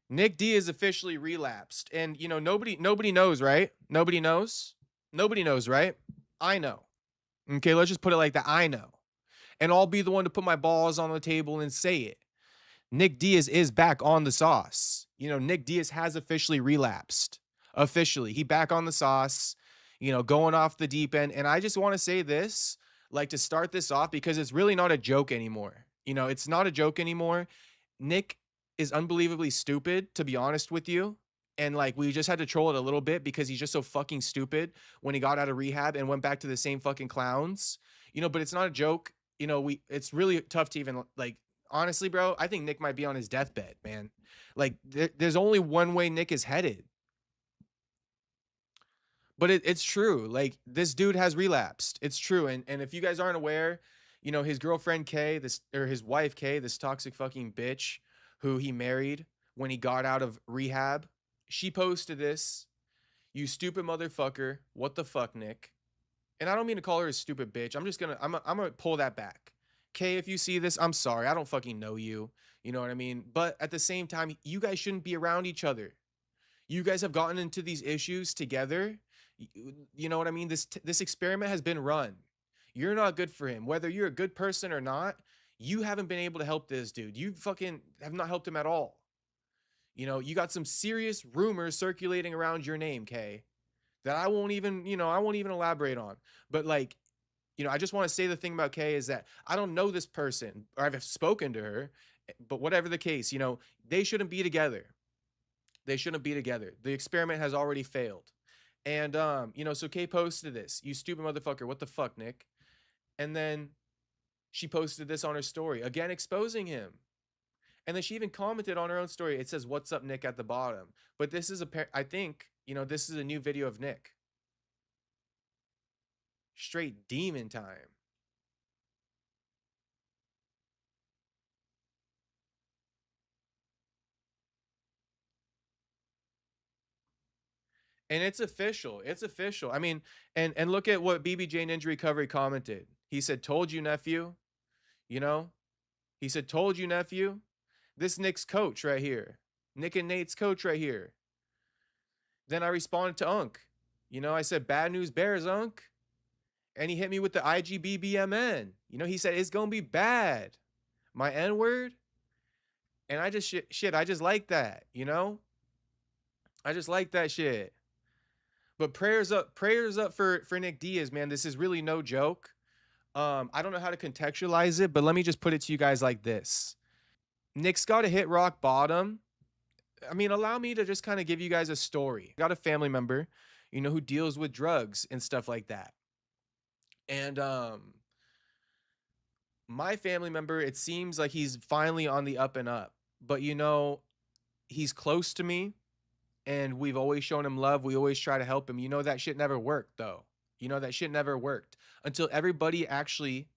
Nick Diaz officially relapsed, and you know nobody knows, right? Nobody knows, right? I know. Okay, let's just put it like that. I know, and I'll be the one to put my balls on the table and say it. Nick Diaz is back on the sauce. You know, Nick Diaz has officially relapsed. Officially, he back on the sauce. You know, going off the deep end, and I just want to say this, like to start this off, because it's really not a joke anymore. You know, it's not a joke anymore. Nick is unbelievably stupid, to be honest with you. And like we just had to troll it a little bit because he's just so fucking stupid when he got out of rehab and went back to the same fucking clowns. You know, but it's not a joke. You know, it's really tough to even like honestly, bro, I think Nick might be on his deathbed, man. Like there's only one way Nick is headed. But it's true. Like this dude has relapsed. It's true. And if you guys aren't aware, you know, his girlfriend Kay, this or his wife Kay, this toxic fucking bitch who he married when he got out of rehab, she posted this, "You stupid motherfucker. What the fuck, Nick?" And I don't mean to call her a stupid bitch. I'm gonna pull that back. Kay, if you see this, I'm sorry. I don't fucking know you. You know what I mean? But at the same time, you guys shouldn't be around each other. You guys have gotten into these issues together. You know what I mean? This experiment has been run. You're not good for him. Whether you're a good person or not, you haven't been able to help this dude. You fucking have not helped him at all. You know, you got some serious rumors circulating around your name, Kay, that I won't even, I won't even elaborate on. But like, I just want to say the thing about Kay is that I don't know this person or I've spoken to her, but whatever the case, they shouldn't be together. They shouldn't be together. The experiment has already failed. And so Kay posted this. "You stupid motherfucker. What the fuck, Nick?" And then she posted this on her story, again exposing him. And then she even commented on her own story. It says, "What's up, Nick?" at the bottom. But this is I think, this is a new video of Nick. Straight demon time. And it's official. It's official. I mean, and look at what BBJ Ninja Recovery commented. He said, "Told you, nephew." You know? He said, "Told you, nephew." This Nick's coach right here. Nick and Nate's coach right here. Then I responded to Unk. I said, "Bad news bears, Unk." And he hit me with the IGBBMN. He said, "It's going to be bad." My N word. And I just, shit, I just like that, I just like that shit. But prayers up for Nick Diaz, man. This is really no joke. I don't know how to contextualize it, but let me just put it to you guys like this. Nick's got to hit rock bottom. I mean, allow me to just kind of give you guys a story. I got a family member, who deals with drugs and stuff like that. And my family member, it seems like he's finally on the up and up. But he's close to me and we've always shown him love. We always try to help him. That shit never worked though. That shit never worked until everybody actually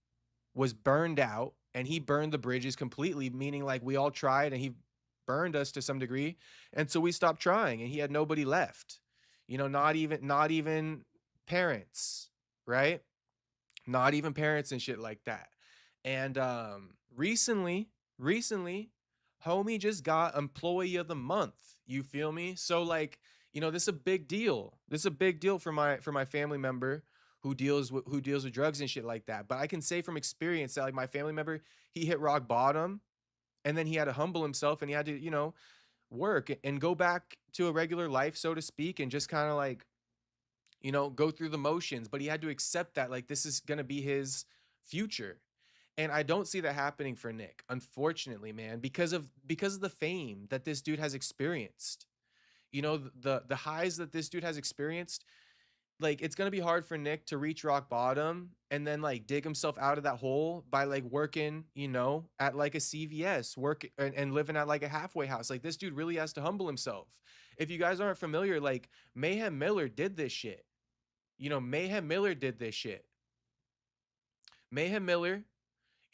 was burned out and he burned the bridges completely, meaning like we all tried and he burned us to some degree. And so we stopped trying and he had nobody left. Not even parents, right? Not even parents and shit like that. And recently, homie just got employee of the month. You feel me? So like, this is a big deal. This is a big deal for my family member who deals with drugs and shit like that. But I can say from experience that like my family member, he hit rock bottom and then he had to humble himself and he had to, work and go back to a regular life, so to speak, and just kind of like, go through the motions. But he had to accept that like this is gonna be his future. And I don't see that happening for Nick, unfortunately, man, because of the fame that this dude has experienced. The highs that this dude has experienced, like it's gonna be hard for Nick to reach rock bottom and then like dig himself out of that hole by like working, at like a CVS, work and living at like a halfway house. Like this dude really has to humble himself. If you guys aren't familiar, like Mayhem Miller did this shit. Mayhem Miller did this shit. Mayhem Miller,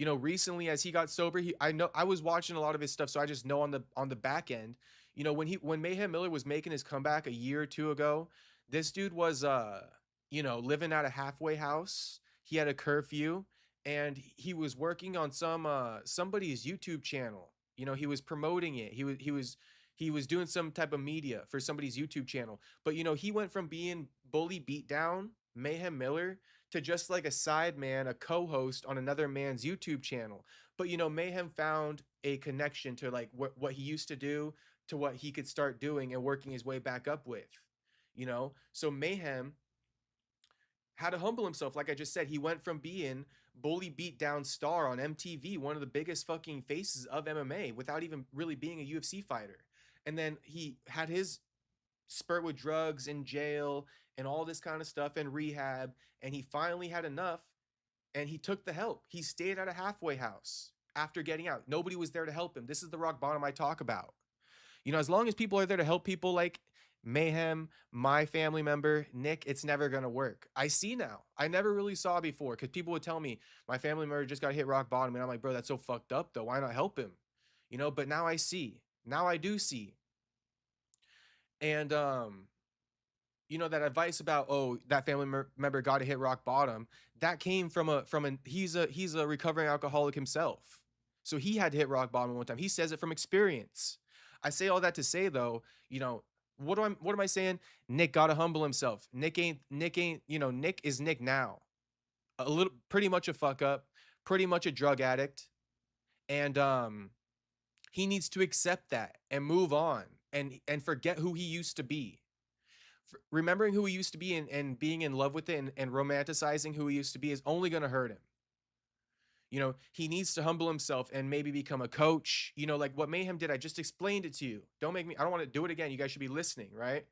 recently as he got sober, I know I was watching a lot of his stuff, so I just know on the back end, when Mayhem Miller was making his comeback a year or two ago, this dude was living at a halfway house. He had a curfew and he was working on somebody's YouTube channel. He was promoting it. He was He was doing some type of media for somebody's YouTube channel. But he went from being bully beat down, Mayhem Miller, to just like a side man, a co-host on another man's YouTube channel. But Mayhem found a connection to like what he used to do to what he could start doing and working his way back up with. So Mayhem had to humble himself. Like I just said, he went from being bully beat down star on MTV, one of the biggest fucking faces of MMA, without even really being a UFC fighter. And then he had his spurt with drugs in jail and all this kind of stuff and rehab. And he finally had enough and he took the help. He stayed at a halfway house after getting out. Nobody was there to help him. This is the rock bottom I talk about. As long as people are there to help people like Mayhem, my family member, Nick, it's never going to work. I see now. I never really saw before because people would tell me my family member just got hit rock bottom. And I'm like, bro, that's so fucked up though. Why not help him? But now I see. Now I do see. And, that advice about, oh, that family member got to hit rock bottom, that came from he's a recovering alcoholic himself. So he had to hit rock bottom one time. He says it from experience. I say all that to say though, what am I saying? Nick got to humble himself. Nick is Nick now. Pretty much a fuck up, pretty much a drug addict. And he needs to accept that and move on and forget who he used to be. Remembering who he used to be and being in love with it and romanticizing who he used to be is only going to hurt him. He needs to humble himself and maybe become a coach. Like what Mayhem did, I just explained it to you. I don't want to do it again. You guys should be listening, right?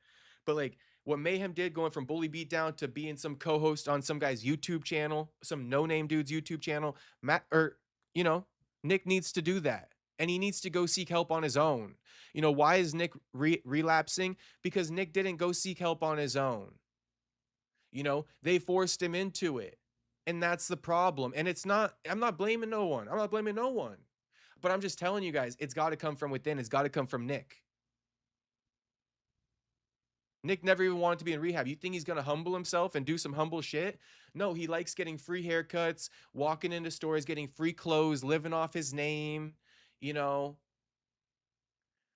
But like what Mayhem did, going from bully beatdown to being some co-host on some guy's YouTube channel, some no-name dude's YouTube channel, Nick needs to do that. And he needs to go seek help on his own. Why is Nick relapsing? Because Nick didn't go seek help on his own. They forced him into it. And that's the problem. And I'm not blaming no one. But I'm just telling you guys, it's got to come from within. It's got to come from Nick. Nick never even wanted to be in rehab. You think he's going to humble himself and do some humble shit? No, he likes getting free haircuts, walking into stores, getting free clothes, living off his name,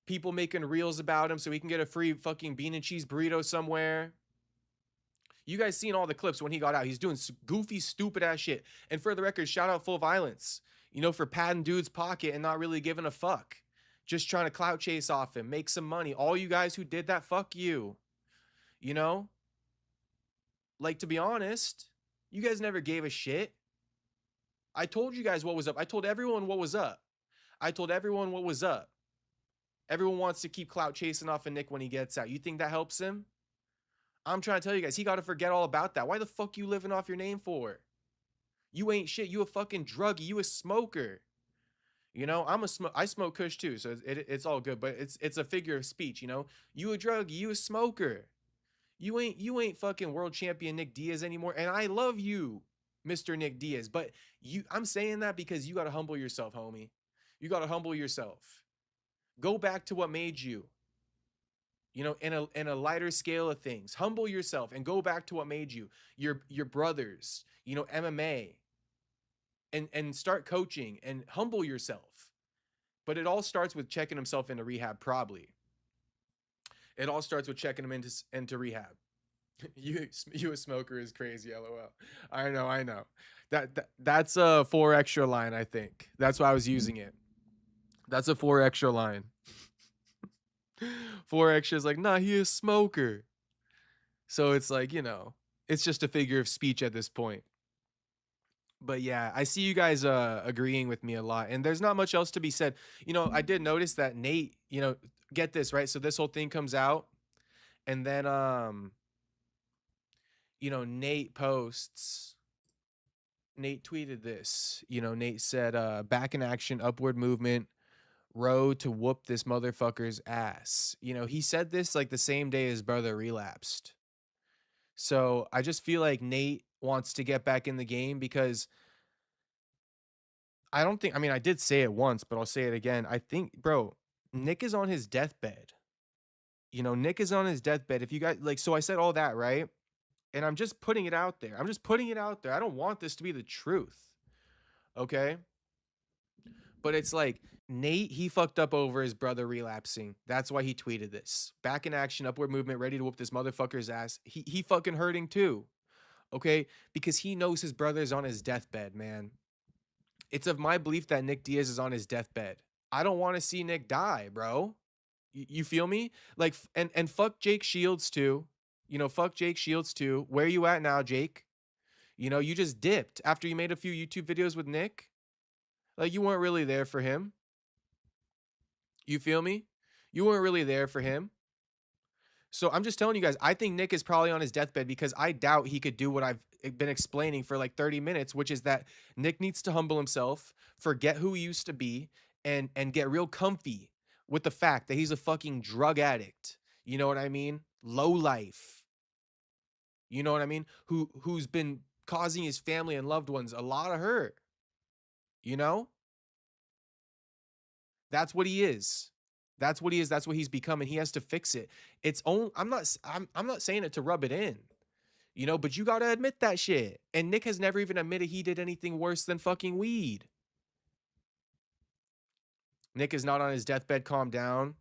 people making reels about him so he can get a free fucking bean and cheese burrito somewhere. You guys seen all the clips when he got out. He's doing goofy, stupid ass shit. And for the record, shout out Full Violence, for patting dude's pocket and not really giving a fuck. Just trying to clout chase off him, make some money. All you guys who did that, fuck you. Like, to be honest, you guys never gave a shit. I told you guys what was up. I told everyone what was up. Everyone wants to keep clout chasing off of Nick when he gets out. You think that helps him? I'm trying to tell you guys, he got to forget all about that. Why the fuck you living off your name for? You ain't shit. You a fucking druggie. You a smoker. I smoke kush too, so it's all good. But it's a figure of speech. You a druggie. You a smoker. You ain't fucking world champion Nick Diaz anymore. And I love you, Mr. Nick Diaz. But I'm saying that because you got to humble yourself, homie. You got to humble yourself. Go back to what made you. In a lighter scale of things, humble yourself and go back to what made you, your brothers, MMA, and start coaching and humble yourself. But it all starts with checking himself into rehab. Probably it all starts with checking him into rehab. you a smoker is crazy. LOL. I know. That's a 4 extra line. I think that's why I was using it. That's a 4 extra line. 4 extras like, nah, he a smoker. So it's like, it's just a figure of speech at this point. But yeah, I see you guys agreeing with me a lot. And there's not much else to be said. I did notice that Nate, get this, right? So this whole thing comes out. And then, Nate tweeted this. Nate said, back in action, upward movement. Road to whoop this motherfucker's ass. He said this like the same day his brother relapsed. So I just feel like Nate wants to get back in the game because I did say it once, but I'll say it again. I think, bro, Nick is on his deathbed. Nick is on his deathbed. If you guys so I said all that, right? And I'm just putting it out there. I don't want this to be the truth. Okay? But it's like Nate, he fucked up over his brother relapsing. That's why he tweeted this. Back in action, upward movement, ready to whoop this motherfucker's ass. He fucking hurting too. Okay? Because he knows his brother's on his deathbed, man. It's of my belief that Nick Diaz is on his deathbed. I don't want to see Nick die, bro. You feel me? Like, and fuck Jake Shields too. You know, fuck Jake Shields too. Where you at now, Jake? You know, you just dipped after you made a few YouTube videos with Nick. Like, you weren't really there for him. You feel me? You weren't really there for him. So I'm just telling you guys, I think Nick is probably on his deathbed because I doubt he could do what I've been explaining for like 30 minutes, which is that Nick needs to humble himself, forget who he used to be, and get real comfy with the fact that he's a fucking drug addict. You know what I mean? Low life. You know what I mean? Who's been causing his family and loved ones a lot of hurt. You know? That's what he is. That's what he is. That's what he's become, and he has to fix it. It's only I'm not saying it to rub it in, you know, but you gotta admit that shit. And Nick has never even admitted he did anything worse than fucking weed. Nick is not on his deathbed. Calm down,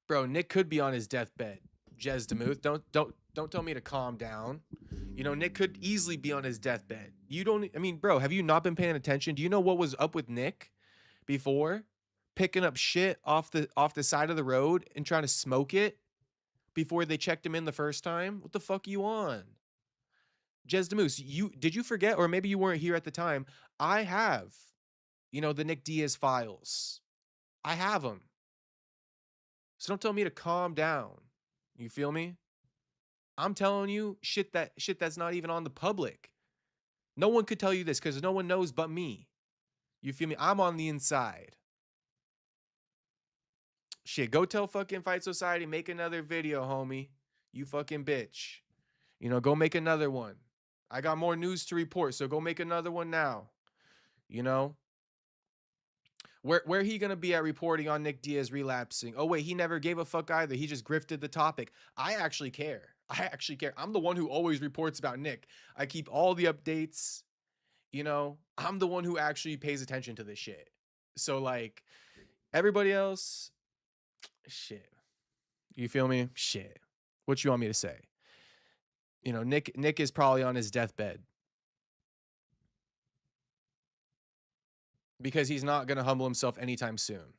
bro. Nick could be on his deathbed. Jez Demuth, don't tell me to calm down. You know, Nick could easily be on his deathbed. You don't. I mean, bro, have you not been paying attention? Do you know what was up with Nick before? Picking up shit off the side of the road and trying to smoke it before they checked him in the first time. What the fuck are you on? Jez Demoose, did you forget, or maybe you weren't here at the time? I have, you know, the Nick Diaz files. I have them. So don't tell me to calm down. You feel me? I'm telling you shit that's not even on the public. No one could tell you this because no one knows but me. You feel me? I'm on the inside. Shit, go tell fucking Fight Society, make another video, homie. You fucking bitch. You know, go make another one. I got more news to report, so go make another one now. You know? Where he gonna be at reporting on Nick Diaz relapsing? Oh wait, he never gave a fuck either. He just grifted the topic. I actually care. I actually care. I'm the one who always reports about Nick. I keep all the updates. You know, I'm the one who actually pays attention to this shit. So like everybody else, shit. You feel me? Shit. What you want me to say? You know, Nick is probably on his deathbed because he's not going to humble himself anytime soon.